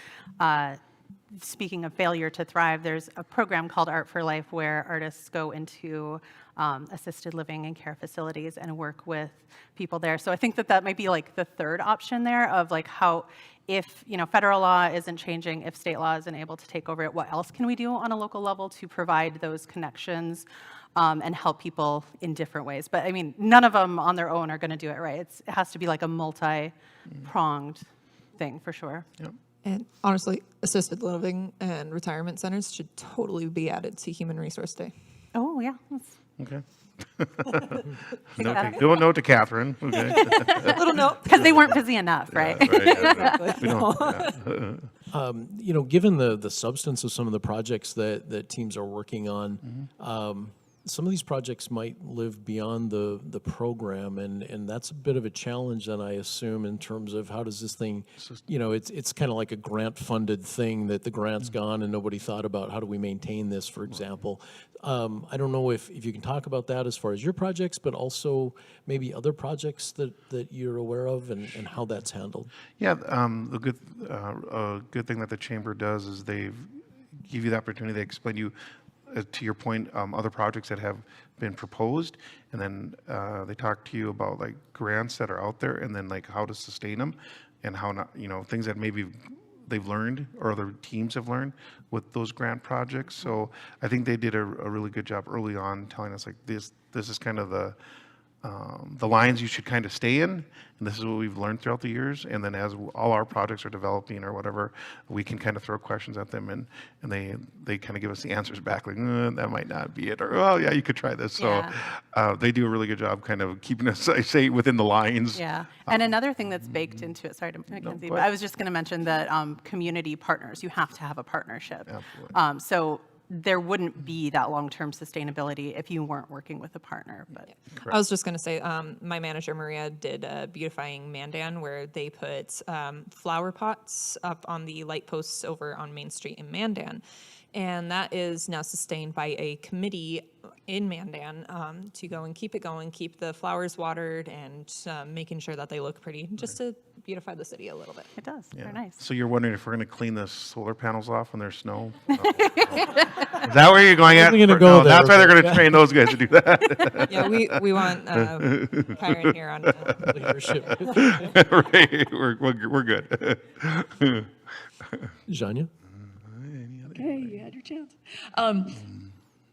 speaking of failure to thrive, there's a program called Art for Life where artists go into assisted living and care facilities and work with people there. So I think that might be like the third option there of like how, if federal law isn't changing, if state law isn't able to take over it, what else can we do on a local level to provide those connections and help people in different ways? But I mean, none of them on their own are going to do it right. It has to be like a multi-pronged thing for sure. Yep. And honestly, assisted living and retirement centers should totally be added to Human Resource Day. Oh, yeah. Okay. Note to Catherine. Okay. Little note. Because they weren't busy enough, right? Right. We don't, Given the substance of some of the projects that teams are working on, some of these projects might live beyond the program, and that's a bit of a challenge then, I assume, in terms of how does this thing, it's kind of like a grant-funded thing that the grant's gone and nobody thought about how do we maintain this, for example. I don't know if you can talk about that as far as your projects, but also maybe other projects that you're aware of and how that's handled. Yeah, the good thing that the chamber does is they give you the opportunity to explain to your point, other projects that have been proposed, and then they talk to you about like grants that are out there, and then like how to sustain them, and how not, things that maybe they've learned or other teams have learned with those grant projects. So I think they did a really good job early on telling us like this is kind of the lines you should kind of stay in, and this is what we've learned throughout the years. And then as all our projects are developing or whatever, we can kind of throw questions at them, and they kind of give us the answers back, like that might not be it, or oh yeah, you could try this. Yeah. So they do a really good job kind of keeping us, I say, within the lines. Yeah, and another thing that's baked into it, sorry, Mackenzie, but I was just going to mention that community partners, you have to have a partnership. Absolutely. So there wouldn't be that long-term sustainability if you weren't working with a partner. But I was just going to say, my manager, Maria, did Beautifying Mandan, where they put flower pots up on the light posts over on Main Street in Mandan. And that is now sustained by a committee in Mandan to go and keep it going, keep the flowers watered, and making sure that they look pretty, just to beautify the city a little bit. it does. Yeah. Very nice. So you're wondering if we're going to clean the solar panels off when there's snow? Is that where you're going at? We're gonna Or- go no, there, that's why they're but going to train those guys to do that. Yeah, we want Kyron here on Leadership. Right. We're good. Janya? Okay, you had your chance.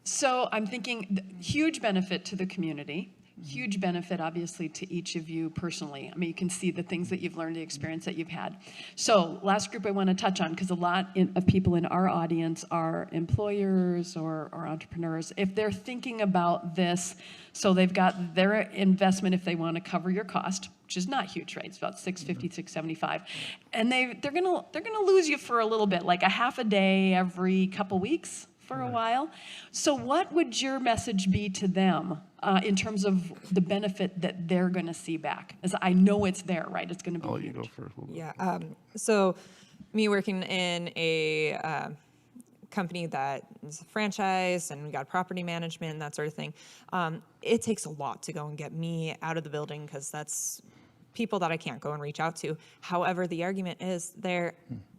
So I'm thinking huge benefit to the community, huge benefit obviously to each of you personally. I mean, you can see the things that you've learned, the experience that you've had. So last group I want to touch on, because a lot of people in our audience are employers or entrepreneurs. If they're thinking about this, so they've got their investment if they want to cover your cost, which is not huge, right? It's about $650, $675, and they're gonna lose you for a little bit, like a half a day every couple weeks for a while. So what would your message be to them in terms of the benefit that they're going to see back? As I know it's there, right? It's going to be I'll huge. let you go first. a little bit. Yeah. So me working in a company that is a franchise and we got property management and that sort of thing, it takes a lot to go and get me out of the building, because that's people that I can't go and reach out to. However, the argument is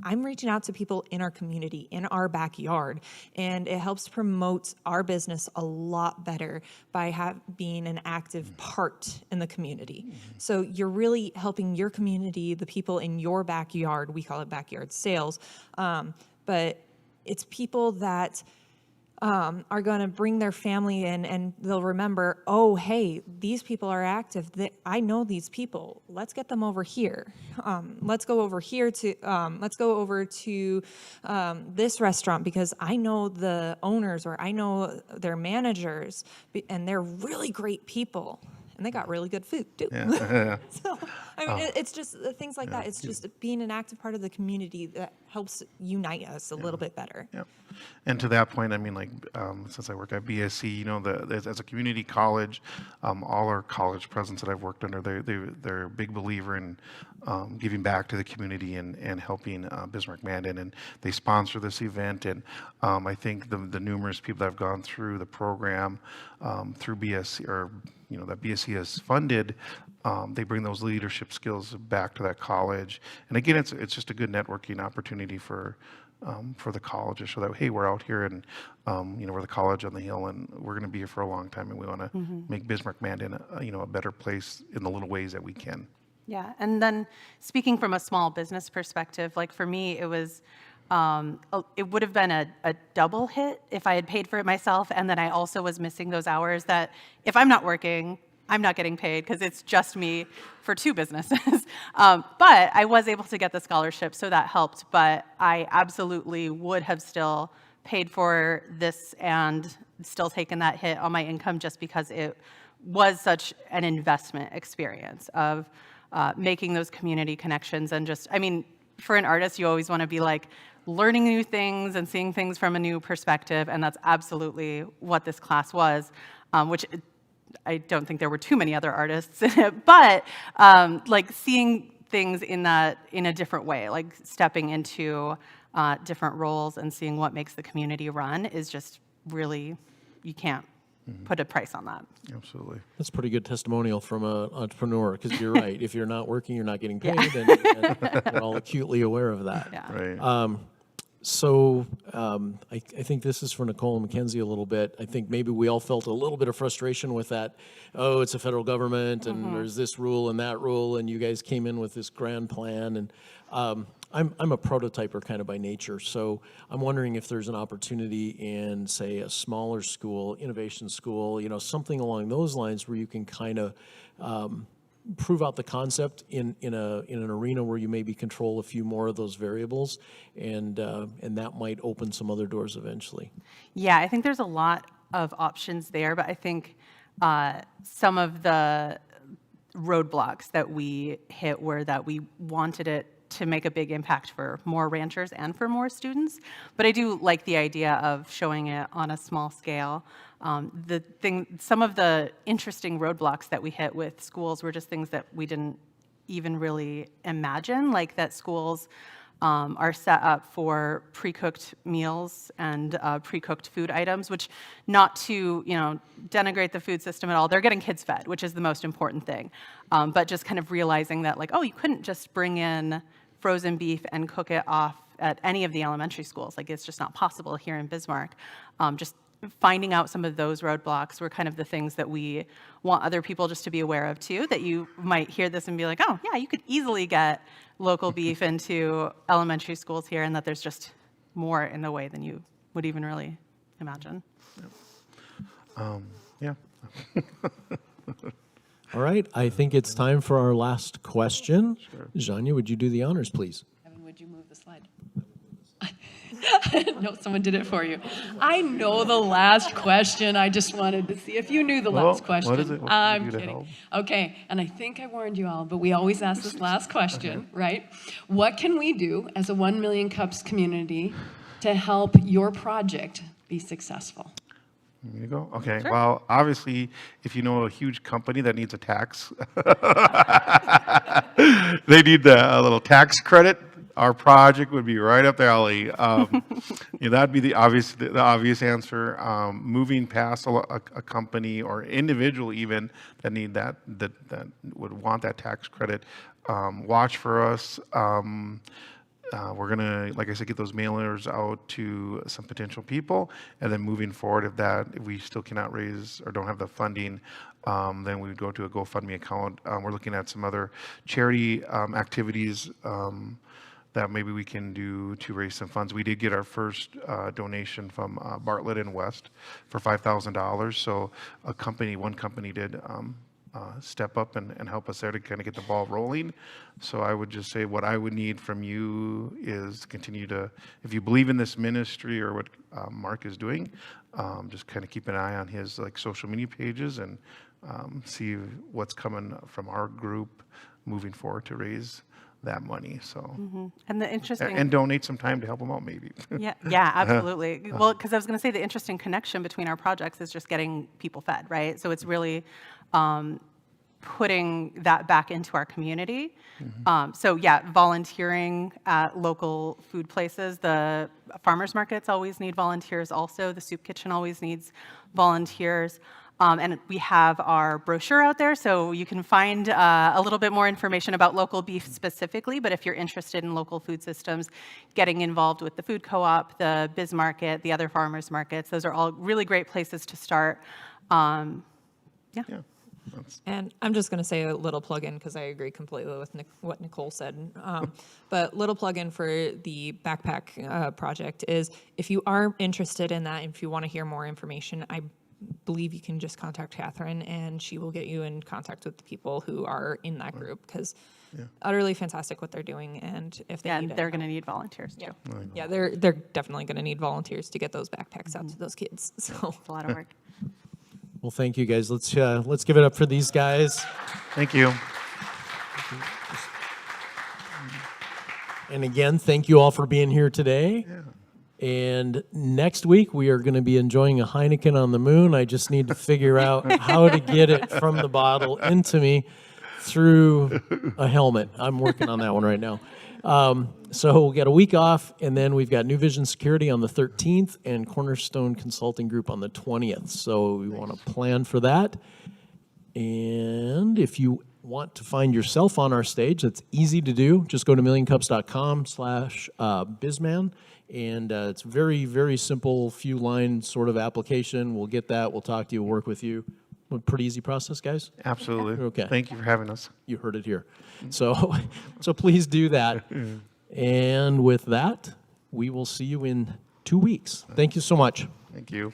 I'm reaching out to people in our community, in our backyard, and it helps promote our business a lot better by being an active part in the community. So you're really helping your community, the people in your backyard. We call it backyard sales, but it's people that are going to bring their family in, and they'll remember, oh, hey, these people are active. I know these people. Let's get them over here. Let's go over here to, let's go over to this restaurant, because I know the owners, or I know their managers, and they're really great people. And they got really good food too. Yeah. So, I mean, it's just things like that. It's just being an active part of the community that helps unite us a little bit better. Yeah. And to that point, I mean, like, since I work at BSC, you know, as a community college, all our college presidents that I've worked under, they're a big believer in giving back to the community and helping Bismarck-Mandan, and they sponsor this event. And I think the numerous people that have gone through the program through BSC, or that BSC has funded, they bring those leadership skills back to that college. And again, it's just a good networking opportunity for the college to show that, hey, we're out here, and we're the college on the hill, and we're going to be here for a long time, and we want to make Bismarck-Mandan a better place in the little ways that we can. Yeah, and then speaking from a small business perspective, like for me, it was, it would have been a double hit if I had paid for it myself, and then I also was missing those hours that if I'm not working, I'm not getting paid, because it's just me for two businesses. But I was able to get the scholarship, so that helped, but I absolutely would have still paid for this and still taken that hit on my income, just because it was such an investment experience of making those community connections. And just, I mean, for an artist, you always want to be like learning new things and seeing things from a new perspective, and that's absolutely what this class was, which I don't think there were too many other artists in it, but like seeing things in a different way, like stepping into different roles and seeing what makes the community run is just really, you can't put a price on that. Absolutely. That's a pretty good testimonial from an entrepreneur, because you're right. If you're not working, you're not getting paid, and we're all acutely aware of that. Yeah. Right. So I think this is for Nicole and Mackenzie a little bit. I think maybe we all felt a little bit of frustration with that. Oh, it's a federal government, and there's this rule and that rule, and you guys came in with this grand plan. And I'm a prototyper kind of by nature, so I'm wondering if there's an opportunity in, say, a smaller school, innovation school, something along those lines, where you can kind of prove out the concept in an arena where you maybe control a few more of those variables, and that might open some other doors eventually. Yeah, I think there's a lot of options there, but I think some of the roadblocks that we hit were that we wanted it to make a big impact for more ranchers and for more students. But I do like the idea of showing it on a small scale. Some of the interesting roadblocks that we hit with schools were just things that we didn't even really imagine, like that schools are set up for pre-cooked meals and pre-cooked food items, which, not to denigrate the food system at all, they're getting kids fed, which is the most important thing. But just kind of realizing that, like, oh, you couldn't just bring in frozen beef and cook it off at any of the elementary schools. Like, it's just not possible here in Bismarck. Just finding out some of those roadblocks were kind of the things that we want other people just to be aware of too, that you might hear this and be like, oh yeah, you could easily get local beef into elementary schools here, and that there's just more in the way than you would even really imagine. Yeah. All right, I think it's time for our last question. Sure. Janya, would you do the honors, please? Evan, would you move the slide? No, someone did it for you. I know the last question. I just wanted to see if you knew the last question. What is it? What I'm can you do to kidding. help? Okay, and I think I warned you all, but we always ask this last question, right? What can we do as a 1 Million Cups community to help your project be successful? There you go. Okay. Sure. Well, obviously, if you know a huge company that needs a tax, they need a little tax credit. Our project would be right up their alley. That'd be the obvious answer. Moving past a company or individual even that need that would want that tax credit. Watch for us. We're gonna, like I said, get those mailers out to some potential people, and then moving forward, if we still cannot raise or don't have the funding, then we would go to a GoFundMe account. We're looking at some other charity activities that maybe we can do to raise some funds. We did get our first donation from Bartlett and West for $5,000. So one company did step up and help us there to kind of get the ball rolling. So I would just say what I would need from you is continue to, if you believe in this ministry or what Mark is doing, just kind of keep an eye on his social media pages and see what's coming from our group moving forward to raise that money. So And the interesting and donate some time to help them out maybe. yeah, absolutely. Well, because I was going to say the interesting connection between our projects is just getting people fed, right? So it's really putting that back into our community. So yeah, volunteering at local food places. The farmers markets always need volunteers also. The soup kitchen always needs volunteers. And we have our brochure out there, so you can find a little bit more information about local beef specifically, but if you're interested in local food systems, getting involved with the food co-op, the Biz Market, the other farmers markets, those are all really great places to start. Yeah. And I'm just going to say a little plug-in because I agree completely with what Nicole said. But little plug-in for the backpack project is if you are interested in that, if you want to hear more information, I believe you can just contact Catherine and she will get you in contact with the people who are in that group because utterly fantastic what they're doing. And if they need they're going to need volunteers too. Yeah, they're definitely going to need volunteers to get those backpacks out to those kids. So It's a lot of work. Well, thank you guys. Let's give it up for these guys. Thank you. And again, thank you all for being here today. And next week, we are going to be enjoying a Heineken on the moon. I just need to figure out how to get it from the bottle into me through a helmet. I'm working on that one right now. So we'll get a week off, and then we've got New Vision Security on the 13th and Cornerstone Consulting Group on the 20th. So we want to plan for that. And if you want to find yourself on our stage, that's easy to do. Just go to millioncups.com/BisMan. And it's very, very simple, few line sort of application. We'll get that. We'll talk to you. We'll work with you. A pretty easy process, guys? Absolutely. Okay. Thank you for having us. You heard it here. So please do that. And with that, we will see you in 2 weeks. Thank you so much. Thank you.